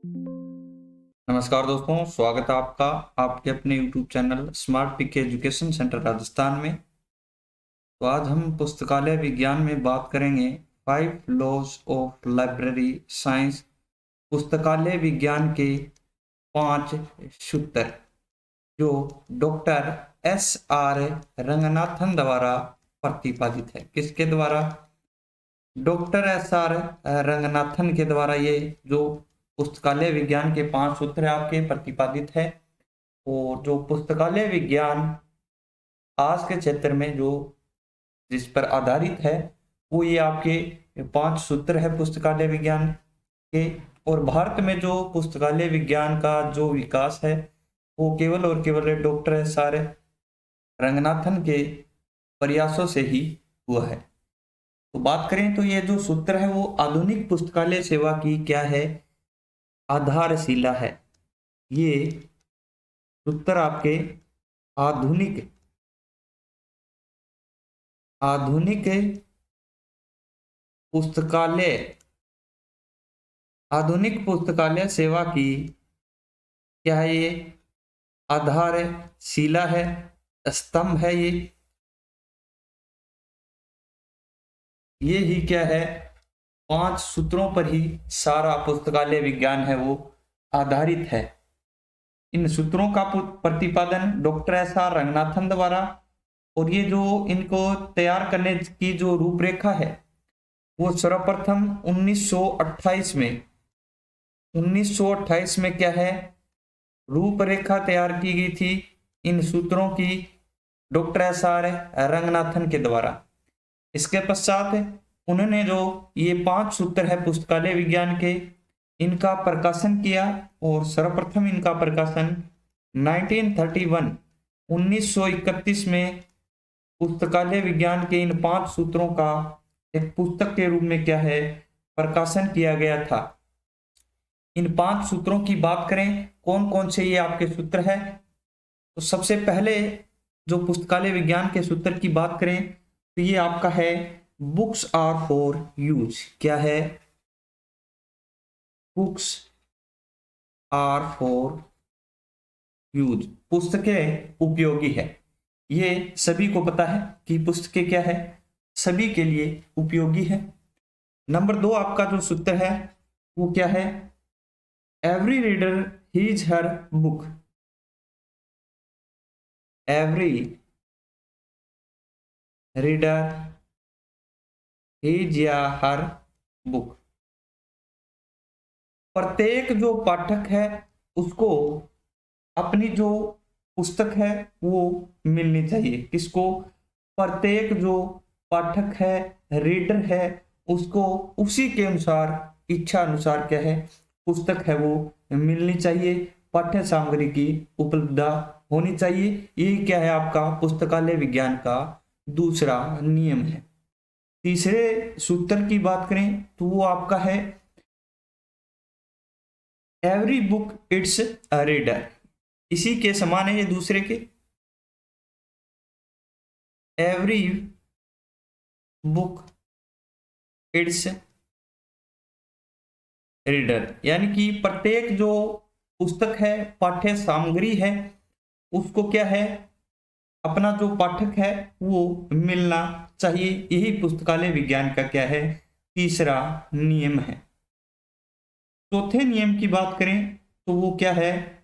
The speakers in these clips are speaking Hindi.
नमस्कार दोस्तों, स्वागत है आपका आपके अपने YouTube चैनल स्मार्ट पीके एजुकेशन सेंटर राजस्थान में। तो आज हम पुस्तकालय विज्ञान में बात करेंगे 5 लॉज ऑफ लाइब्रेरी साइंस, पुस्तकालय विज्ञान के 5 सूत्र जो डॉक्टर S.R. रंगनाथन द्वारा प्रतिपादित है। किसके द्वारा? Doctor S.R. रंगनाथन के द्वारा ये जो पुस्तकालय विज्ञान के 5 सूत्र आपके प्रतिपादित है। और जो पुस्तकालय विज्ञान आज के क्षेत्र में जो जिस पर आधारित है वो ये आपके 5 सूत्र है पुस्तकालय विज्ञान के। और भारत में जो पुस्तकालय विज्ञान का जो विकास है वो केवल और केवल डॉक्टर S.R. रंगनाथन के प्रयासों से ही हुआ है। तो बात करें तो ये जो सूत्र है वो आधुनिक पुस्तकालय सेवा की क्या है? आधारशिला है। ये सूत्र आपके आधुनिक पुस्तकालय आधुनिक पुस्तकालय सेवा की क्या है? ये आधारशिला है, स्तंभ है। ये ही क्या है? 5 सूत्रों पर ही सारा पुस्तकालय विज्ञान है वो आधारित है। इन सूत्रों का प्रतिपादन डॉक्टर S.R. रंगनाथन द्वारा, और ये जो इनको तैयार करने की जो रूपरेखा है वो सर्वप्रथम 1928 में क्या है? रूपरेखा तैयार की गई थी इन सूत्रों की डॉक्टर S.R. रंगनाथन के द्वारा। इसके पश्चात उन्होंने जो ये 5 सूत्र है पुस्तकालय विज्ञान के, इनका प्रकाशन किया। और सर्वप्रथम इनका प्रकाशन 1931 में पुस्तकालय विज्ञान के इन 5 सूत्रों का एक पुस्तक के रूप में क्या है? प्रकाशन किया गया था। इन 5 सूत्रों की बात करें कौन कौन से ये आपके सूत्र है, तो सबसे पहले जो पुस्तकालय विज्ञान के सूत्र की बात करें तो ये आपका है बुक्स आर फॉर यूज। क्या है? बुक्स आर फॉर यूज, पुस्तकें उपयोगी है। ये सभी को पता है कि पुस्तकें क्या है? सभी के लिए उपयोगी है। नंबर 2 आपका जो सूत्र है वो क्या है? एवरी रीडर हीज हर बुक। एवरी रीडर हीज या हर बुक, प्रत्येक जो पाठक है उसको अपनी जो पुस्तक है वो मिलनी चाहिए। किसको? प्रत्येक जो पाठक है, रीडर है, उसको उसी के अनुसार, इच्छा अनुसार क्या है? पुस्तक है वो मिलनी चाहिए, पाठ्य सामग्री की उपलब्धता होनी चाहिए। ये क्या है? आपका पुस्तकालय विज्ञान का दूसरा नियम है। तीसरे सूत्र की बात करें तो वो आपका है every book it's a reader. इसी के समान है ये दूसरे के। एवरी बुक इट्स रीडर, यानी कि प्रत्येक जो पुस्तक है, पाठ्य सामग्री है, उसको क्या है? अपना जो पाठक है वो मिलना चाहिए। यही पुस्तकालय विज्ञान का क्या है? तीसरा नियम है। चौथे नियम की बात करें तो वो क्या है?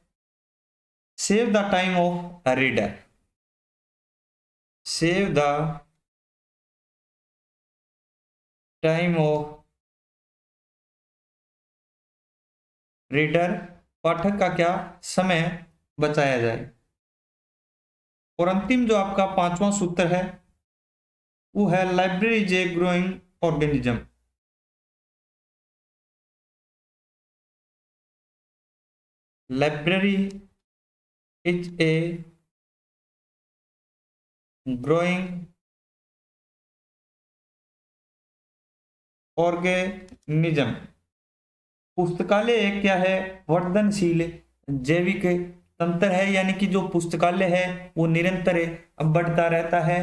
Save the time of a reader. Save the time of reader, पाठक का क्या? समय बचाया जाए। और अंतिम जो आपका 5वां सूत्र है वो है library is a growing organism. Library is a growing organism, पुस्तकालय एक क्या है? वर्धनशील जैविक तंत्र है। यानी कि जो पुस्तकालय है वो निरंतर बढ़ता रहता है।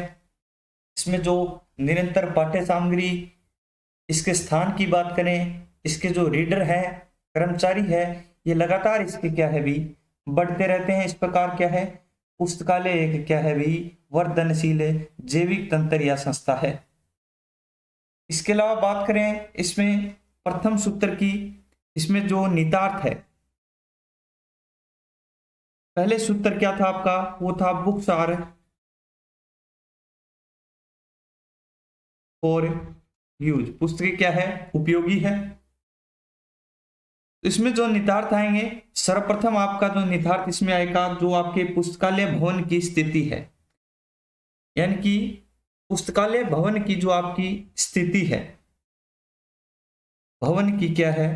इसमें जो निरंतर पाठ्य सामग्री, इसके स्थान की बात करें, इसके जो रीडर हैं, कर्मचारी है ये लगातार इसके क्या है भी बढ़ते रहते हैं। इस प्रकार क्या है पुस्तकालय एक क्या है भी वर्धनशील जैविक तंत्र या संस्था है। इसके अलावा बात करें इसमें प्रथम सूत्र की, इसमें जो निहितार्थ है, पहले सूत्र क्या था आपका, वो था बुक्स आर फॉर यूज, पुस्तकें क्या है उपयोगी है। इसमें जो निहितार्थ आएंगे, सर्वप्रथम आपका जो निहितार्थ इसमें आएगा जो आपके पुस्तकालय भवन की स्थिति है, यानी कि पुस्तकालय भवन की जो आपकी स्थिति है, भवन की क्या है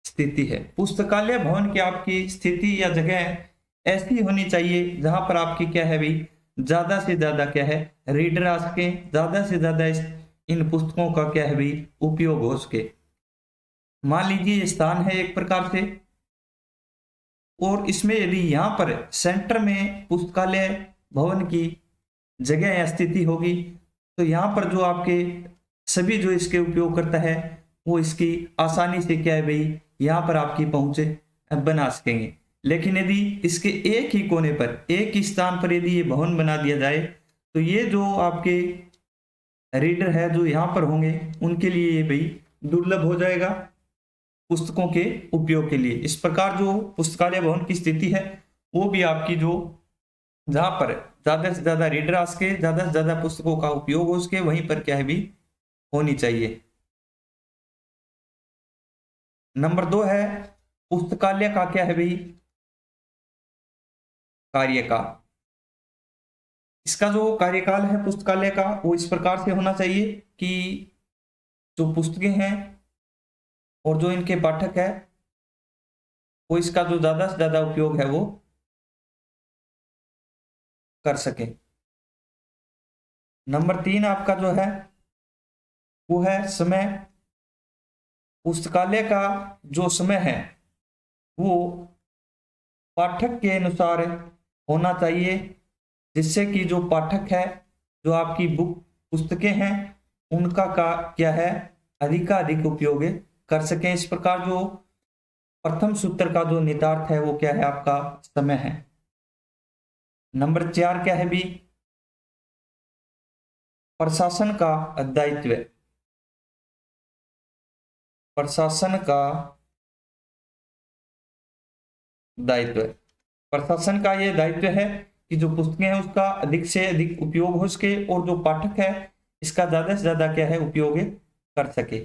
स्थिति है, पुस्तकालय भवन की आपकी स्थिति या जगह ऐसी होनी चाहिए जहां पर आपकी क्या है भाई ज्यादा से ज्यादा क्या है रीडर आ सके, ज्यादा से ज्यादा इन पुस्तकों का क्या है भाई उपयोग हो सके। मान लीजिए ये स्थान है एक प्रकार से, और इसमें यदि यहाँ पर सेंटर में पुस्तकालय भवन की जगह या स्थिति होगी तो यहाँ पर जो आपके सभी जो इसके उपयोग करता है वो इसकी आसानी से क्या है भाई यहाँ पर आपकी पहुंच बना सकेंगे। लेकिन यदि इसके एक ही कोने पर एक ही स्थान पर यदि ये भवन बना दिया जाए तो ये जो आपके रीडर है जो यहाँ पर होंगे उनके लिए ये भाई दुर्लभ हो जाएगा पुस्तकों के उपयोग के लिए। इस प्रकार जो पुस्तकालय भवन की स्थिति है वो भी आपकी जो जहां पर ज्यादा से ज्यादा रीडर आ सके, ज्यादा से ज्यादा पुस्तकों का उपयोग हो सके, वहीं पर क्या है भी होनी चाहिए। नंबर 2 है पुस्तकालय का क्या है भाई कार्यकाल। इसका जो कार्यकाल है पुस्तकालय का वो इस प्रकार से होना चाहिए कि जो पुस्तकें हैं और जो इनके पाठक है वो इसका जो ज्यादा से ज्यादा उपयोग है वो कर सके। नंबर 3 आपका जो है वो है समय। पुस्तकालय का जो समय है वो पाठक के अनुसार होना चाहिए, जिससे कि जो पाठक है जो आपकी बुक पुस्तकें हैं उनका का क्या है अधिकाधिक उपयोग कर सकें। इस प्रकार जो प्रथम सूत्र का जो निहितार्थ है वो क्या है आपका समय है। नंबर 4 क्या है भी प्रशासन का दायित्व। प्रशासन का दायित्व, प्रशासन का यह दायित्व है कि जो पुस्तकें हैं उसका अधिक से अधिक उपयोग हो सके और जो पाठक है इसका ज्यादा से ज्यादा क्या है उपयोग कर सके।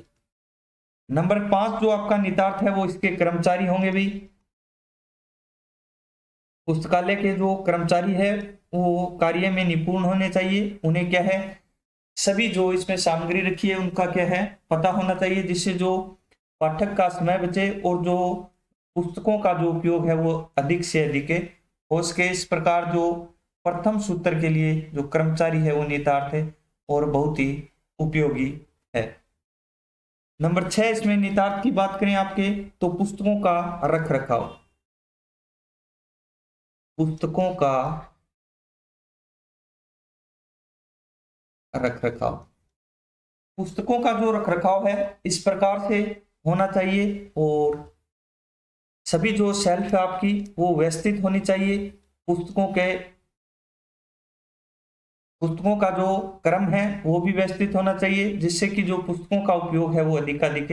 नंबर 5 जो आपका निहितार्थ है वो इसके कर्मचारी होंगे भी। पुस्तकालय के जो कर्मचारी है वो कार्य में निपुण होने चाहिए, उन्हें क्या है सभी जो इसमें सामग्री रखी है उनका क्या है पता होना चाहिए, जिससे जो पाठक का समय बचे और जो पुस्तकों का जो उपयोग है वो अधिक से अधिक हो सके। इस प्रकार जो प्रथम सूत्र के लिए जो कर्मचारी है वो निहितार्थ है और बहुत ही उपयोगी है। नंबर 6 इसमें निहितार्थ की बात करें आपके तो पुस्तकों का रख रखाव। पुस्तकों का रख रखाव, पुस्तकों का जो रख रखाव है इस प्रकार से होना चाहिए और सभी जो शेल्फ है आपकी वो व्यवस्थित होनी चाहिए। पुस्तकों का जो क्रम है वो भी व्यवस्थित होना चाहिए, जिससे कि जो पुस्तकों का उपयोग है वो अधिकाधिक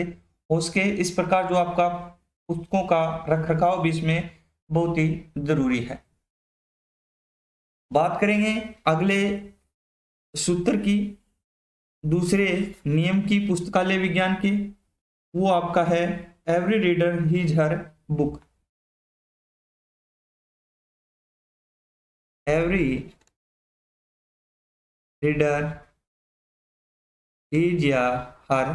हो सके। इस प्रकार जो आपका पुस्तकों का रख रखाव भी इसमें बहुत ही जरूरी है। बात करेंगे अगले सूत्र की, दूसरे नियम की पुस्तकालय विज्ञान की, वो आपका है every reader his her book. Every reader his या हर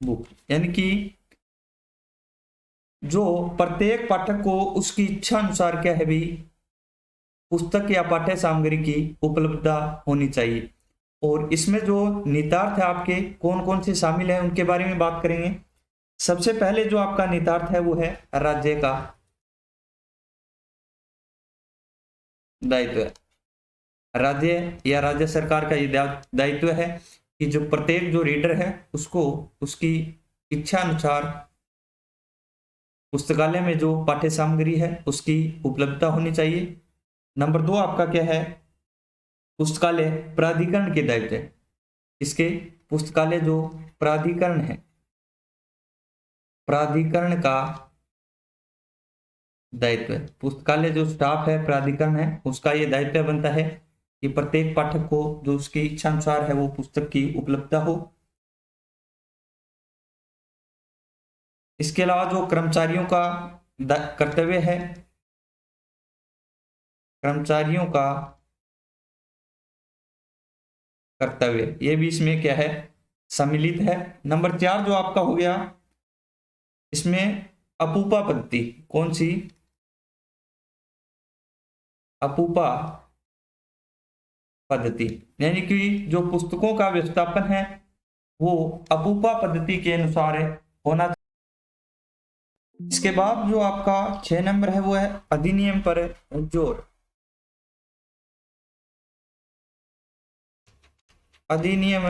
बुक, यानी कि जो प्रत्येक पाठक को उसकी इच्छा अनुसार क्या है भी पुस्तक या पाठ्य सामग्री की उपलब्धता होनी चाहिए। और इसमें जो निहितार्थ है आपके कौन कौन से शामिल हैं उनके बारे में बात करेंगे। सबसे पहले जो आपका निहितार्थ है वो है राज्य का दायित्व। राज्य या राज्य सरकार का ये दायित्व है कि जो प्रत्येक जो रीडर है उसको उसकी इच्छा अनुसार पुस्तकालय में जो पाठ्य सामग्री है उसकी उपलब्धता होनी चाहिए। नंबर 2 आपका क्या है, पुस्तकालय प्राधिकरण के दायित्व है। इसके पुस्तकालय जो प्राधिकरण है, प्राधिकरण का दायित्व है। पुस्तकालय जो स्टाफ है, प्राधिकरण है, उसका ये दायित्व बनता है कि प्रत्येक पाठक को जो उसकी इच्छा अनुसार है वो पुस्तक की उपलब्धता हो। इसके अलावा जो कर्मचारियों का कर्तव्य है, कर्मचारियों का कर्तव्य ये भी इसमें क्या है, सम्मिलित है। नंबर 4 जो आपका हो गया, इसमें अपूपा पद्धति, कौन सी, अपूपा पद्धति, यानी कि जो पुस्तकों का व्यवस्थापन है वो अपूपा पद्धति के अनुसार होना। इसके बाद जो आपका 6 नंबर है वो है अधिनियम पर जोर। अधिनियम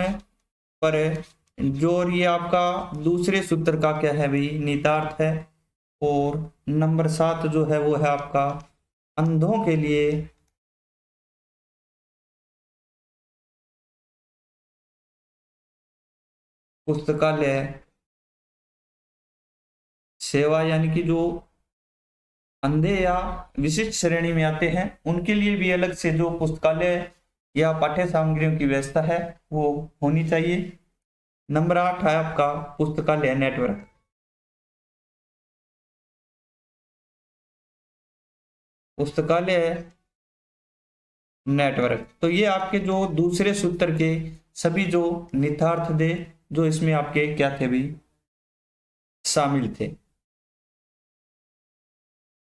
पर जोर ये आपका दूसरे सूत्र का क्या है भाई, निहितार्थ है। और नंबर 7 जो है वो है आपका अंधों के लिए पुस्तकालय सेवा, यानी कि जो अंधे या विशिष्ट श्रेणी में आते हैं उनके लिए भी अलग से जो पुस्तकालय या पाठ्य सामग्रियों की व्यवस्था है वो होनी चाहिए। नंबर 8 है आपका पुस्तकालय नेटवर्क। पुस्तकालय नेटवर्क, तो ये आपके जो दूसरे सूत्र के सभी जो निहितार्थ दे जो इसमें आपके क्या थे भी शामिल थे।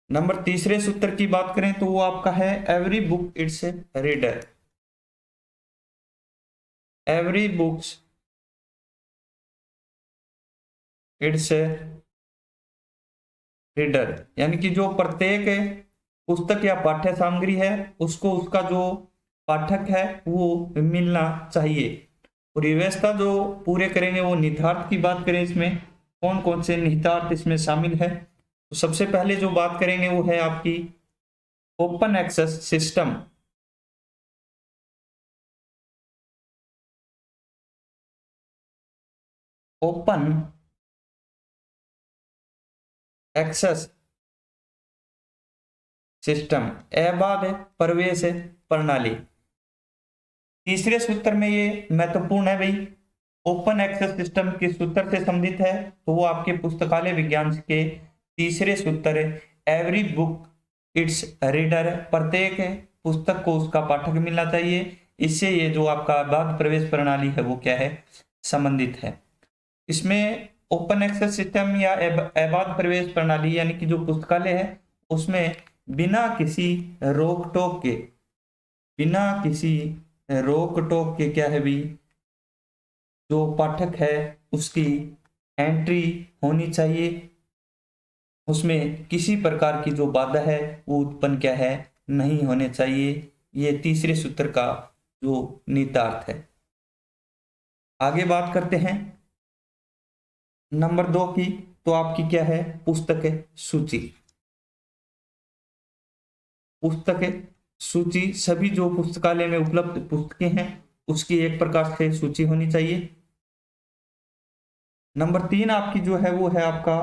नंबर तीसरे सूत्र की बात करें तो वो आपका है every book it's reader. Every books it's reader, यानी कि जो प्रत्येक पुस्तक या पाठ्य सामग्री है उसको उसका जो पाठक है वो मिलना चाहिए। और ये व्यवस्था जो पूरे करेंगे वो निहितार्थ की बात करें, इसमें कौन कौन से निहितार्थ इसमें शामिल है, तो सबसे पहले जो बात करेंगे वो है आपकी open access system. Open access system, अबाध प्रवेश प्रणाली। तीसरे सूत्र में ये महत्वपूर्ण है भाई, ओपन एक्सेस सिस्टम किस सूत्र से संबंधित है, तो वो आपके पुस्तकालय विज्ञान के तीसरे सूत्र एवरी बुक इट्स रीडर, प्रत्येक पुस्तक को उसका पाठक मिलना चाहिए। इससे ये जो आपका अबाध प्रवेश प्रणाली है वो क्या है, संबंधित है। इसमें ओपन एक्सेस सिस्टम या अबाध प्रवेश प्रणाली यानी कि जो पुस्तकालय है उसमें बिना किसी रोक टोक के, बिना किसी रोक टोक के क्या है भी जो पाठक है उसकी एंट्री होनी चाहिए। उसमें किसी प्रकार की जो बाधा है वो उत्पन्न क्या है, नहीं होने चाहिए। ये तीसरे सूत्र का जो निहितार्थ है। आगे बात करते हैं नंबर 2 की, तो आपकी क्या है, पुस्तक सूची। पुस्तक सूची सभी जो पुस्तकालय में उपलब्ध पुस्तकें हैं उसकी एक प्रकार से सूची होनी चाहिए। नंबर 3 आपकी जो है वो है आपका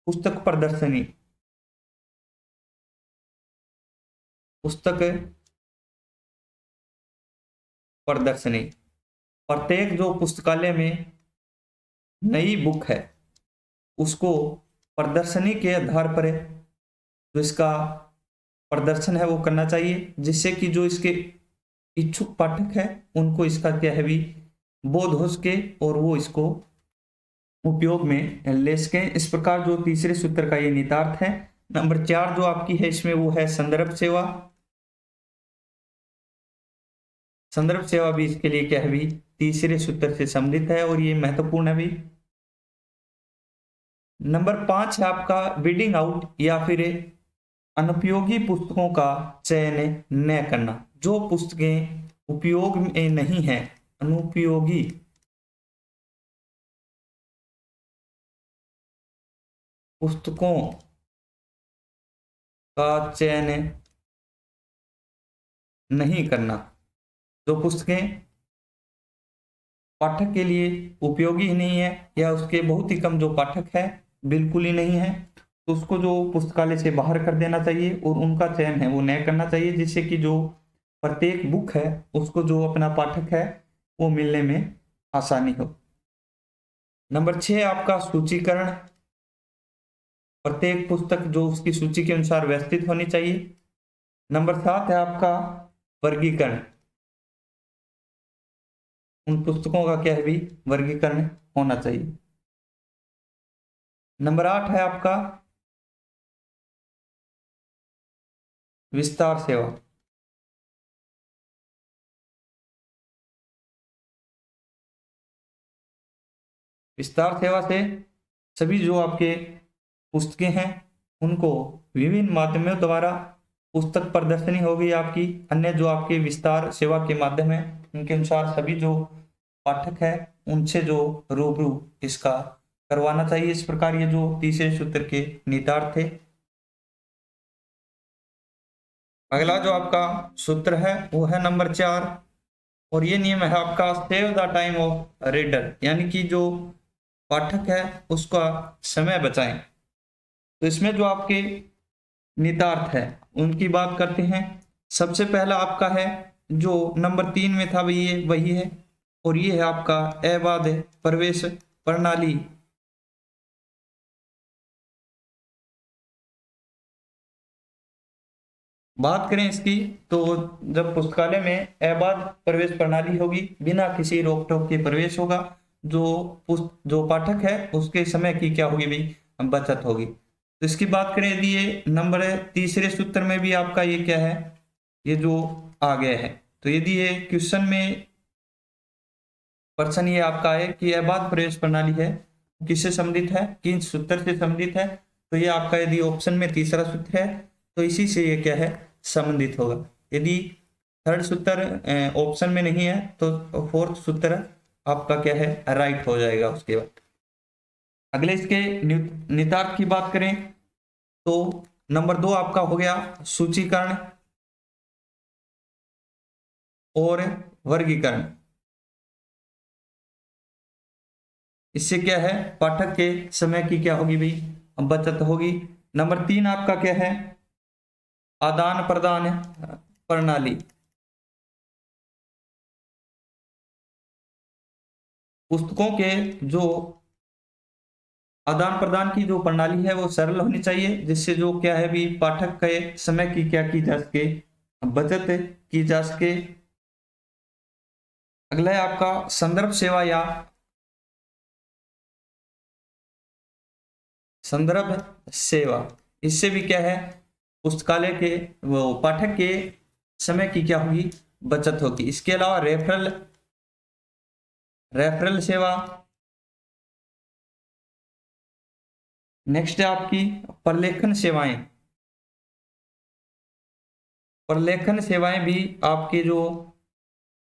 पुस्तक प्रदर्शनी। पुस्तक प्रदर्शनी, प्रत्येक जो पुस्तकालय में नई बुक है उसको प्रदर्शनी के आधार पर जो इसका प्रदर्शन है वो करना चाहिए, जिससे कि जो इसके इच्छुक पाठक है उनको इसका क्या है भी बोध हो सके और वो इसको उपयोग में ले सके। इस प्रकार जो तीसरे सूत्र का ये निहितार्थ है। नंबर 4 जो आपकी है इसमें वो है संदर्भ सेवा। संदर्भ सेवा भी इसके लिए क्या है भी तीसरे सूत्र से संबंधित है और ये महत्वपूर्ण है भी। नंबर 5 है आपका वीडिंग आउट या फिर अनुपयोगी पुस्तकों का चयन न करना। जो पुस्तकें उपयोग में नहीं है, अनुपयोगी पुस्तकों का चयन नहीं करना। जो पुस्तकें पाठक के लिए उपयोगी ही नहीं है या उसके बहुत ही कम जो पाठक है, बिल्कुल ही नहीं है, तो उसको जो पुस्तकालय से बाहर कर देना चाहिए और उनका चयन है वो न करना चाहिए, जिससे कि जो प्रत्येक बुक है उसको जो अपना पाठक है वो मिलने में आसानी हो। नंबर 6 आपका सूचीकरण। प्रत्येक पुस्तक जो उसकी सूची के अनुसार व्यवस्थित होनी चाहिए। नंबर 7 है आपका वर्गीकरण। उन पुस्तकों का क्या है भी वर्गीकरण होना चाहिए। नंबर 8 है आपका विस्तार सेवा। विस्तार सेवा से सभी जो आपके पुस्तकें हैं उनको विभिन्न माध्यमों द्वारा पुस्तक प्रदर्शनी होगी आपकी, अन्य जो आपके विस्तार सेवा के माध्यम है उनके अनुसार सभी जो पाठक है उनसे जो रूबरू इसका करवाना चाहिए। इस प्रकार ये जो तीसरे सूत्र के निहितार्थ थे। अगला जो आपका सूत्र है वो है नंबर 4 और ये नियम है आपका save the time of reader, यानी कि जो पाठक है उसका समय बचाएं। तो इसमें जो आपके निहितार्थ है उनकी बात करते हैं। सबसे पहला आपका है जो नंबर 3 में था वही है और ये है आपका अबाध प्रवेश प्रणाली। बात करें इसकी तो जब पुस्तकालय में अबाध प्रवेश प्रणाली होगी, बिना किसी रोक टोक के प्रवेश होगा, जो पाठक है उसके समय की क्या होगी भाई बचत होगी। तो इसकी बात करें यदि ये नंबर तीसरे सूत्र में भी आपका ये क्या है ये जो आ गया है, तो यदि ये क्वेश्चन में प्रश्न ये आपका है कि अबाध प्रवेश प्रणाली है किससे संबंधित है, किन सूत्र से संबंधित है, तो ये आपका यदि ऑप्शन में तीसरा सूत्र है तो इसी से ये क्या है संबंधित होगा। यदि थर्ड सूत्र ऑप्शन में नहीं है तो फोर्थ सूत्र आपका क्या है राइट हो जाएगा। उसके बाद अगले इसके निहितार्थ की बात करें तो नंबर 2 आपका हो गया सूचीकरण और वर्गीकरण। इससे क्या है पाठक के समय की क्या होगी भाई बचत होगी। नंबर 3 आपका क्या है आदान प्रदान प्रणाली। पुस्तकों के जो आदान प्रदान की जो प्रणाली है वो सरल होनी चाहिए, जिससे जो क्या है भी पाठक के समय की क्या की जा सके बचत की जा सके। अगला है आपका संदर्भ सेवा या संदर्भ सेवा। इससे भी क्या है पुस्तकालय के वो पाठक के समय की क्या होगी बचत होगी। इसके अलावा रेफरल रेफरल सेवा। नेक्स्ट है आपकी प्रलेखन सेवाएं। प्रलेखन सेवाएं भी आपके जो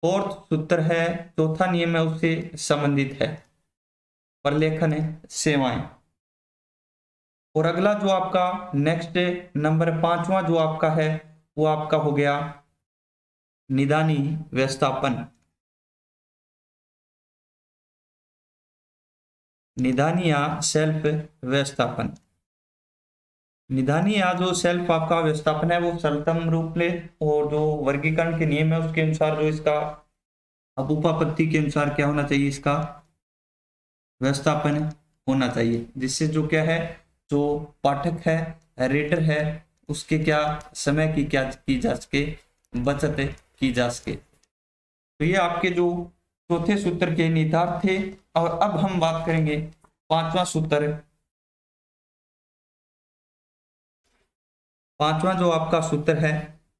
फोर्थ सूत्र है चौथा नियम है उससे संबंधित है प्रलेखन सेवाएं। और अगला जो आपका नेक्स्ट नंबर 5वां जो आपका है वो आपका हो गया निदानी व्यवस्थापन। निदानी या सेल्फ व्यवस्थापन। निदानी या जो सेल्फ आपका व्यवस्थापन है वो सरलतम रूप ले और जो वर्गीकरण के नियम है उसके अनुसार जो इसका अब उपापत्ति के अनुसार क्या होना चाहिए इसका व्यवस्थापन होना चाहिए, जिससे जो क्या है जो पाठक है रीडर है उसके क्या समय की क्या की जा सके बचत की जा सके। तो ये आपके जो चौथे सूत्र के निहितार्थ थे। और अब हम बात करेंगे 5वां सूत्र। 5वां जो आपका सूत्र है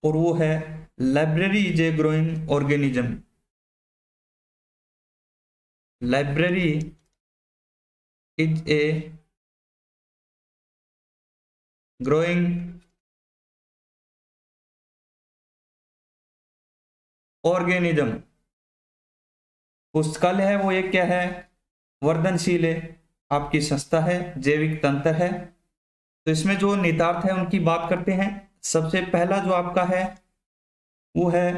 और वो है library is a growing organism. Library is a growing organism. पुस्तकालय है वो एक क्या है वर्धनशील है आपकी संस्था है, जैविक तंत्र है। तो इसमें जो निहितार्थ है उनकी बात करते हैं। सबसे पहला जो आपका है वो है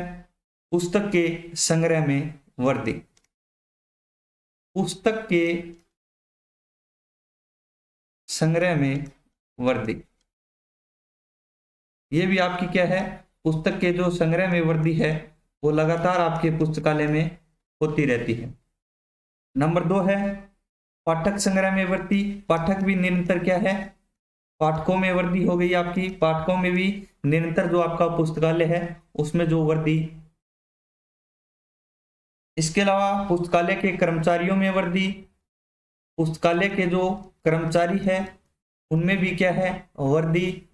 पुस्तक के संग्रह में वृद्धि। पुस्तक के संग्रह में वृद्धि, ये भी आपकी क्या है, पुस्तक के जो संग्रह में वृद्धि है वो लगातार आपके पुस्तकालय में होती रहती है। नंबर 2 है पाठक संग्रह में वृद्धि। पाठक भी निरंतर क्या है, पाठकों में वृद्धि हो गई आपकी, पाठकों में भी निरंतर जो आपका पुस्तकालय है उसमें जो वृद्धि। इसके अलावा पुस्तकालय के कर्मचारियों में वृद्धि। पुस्तकालय के जो कर्मचारी है उनमें भी क्या है, वृद्धि।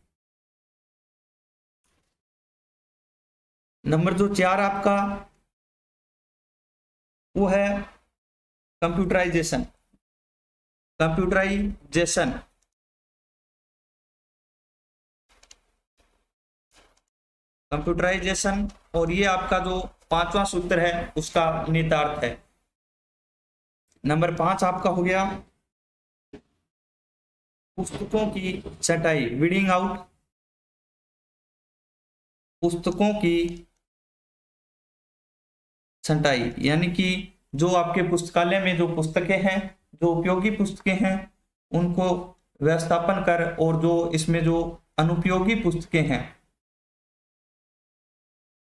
नंबर जो 4 आपका वो है कंप्यूटराइजेशन। कंप्यूटराइजेशन, कंप्यूटराइजेशन, और ये आपका जो 5वां सूत्र है उसका निहितार्थ है। नंबर 5 आपका हो गया पुस्तकों की छंटाई, वीडिंग आउट। पुस्तकों की छंटाई यानी कि जो आपके पुस्तकालय में जो पुस्तकें हैं, जो उपयोगी पुस्तकें हैं उनको व्यवस्थापन कर, और जो इसमें जो अनुपयोगी पुस्तकें हैं,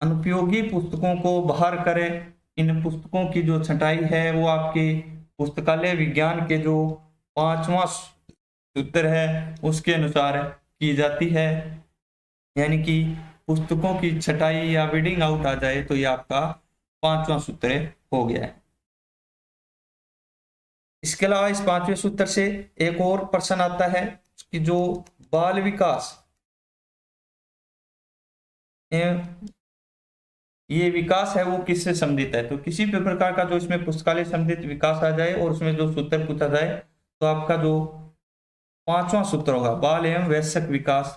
अनुपयोगी पुस्तकों को बाहर करें। इन पुस्तकों की जो छंटाई है वो आपके पुस्तकालय विज्ञान के जो 5वां सूत्र है उसके अनुसार की जाती है। यानी कि पुस्तकों की छटाई या वीडिंग आउट आ जाए तो ये आपका 5वां सूत्र हो गया है। इसके अलावा इस 5वें सूत्र से एक और प्रश्न आता है कि जो बाल विकास, ये विकास है वो किससे संबंधित है। तो किसी भी प्रकार का जो इसमें पुस्तकालय संबंधित विकास आ जाए और उसमें जो सूत्र पूछा जाए तो आपका जो 5वां सूत्र होगा बाल एवं वयस्क विकास,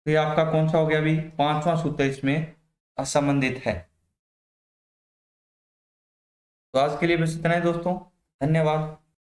तो ये आपका कौन सा हो गया अभी, 5वां सूत्र इसमें संबंधित है। तो आज के लिए बस इतना ही दोस्तों, धन्यवाद।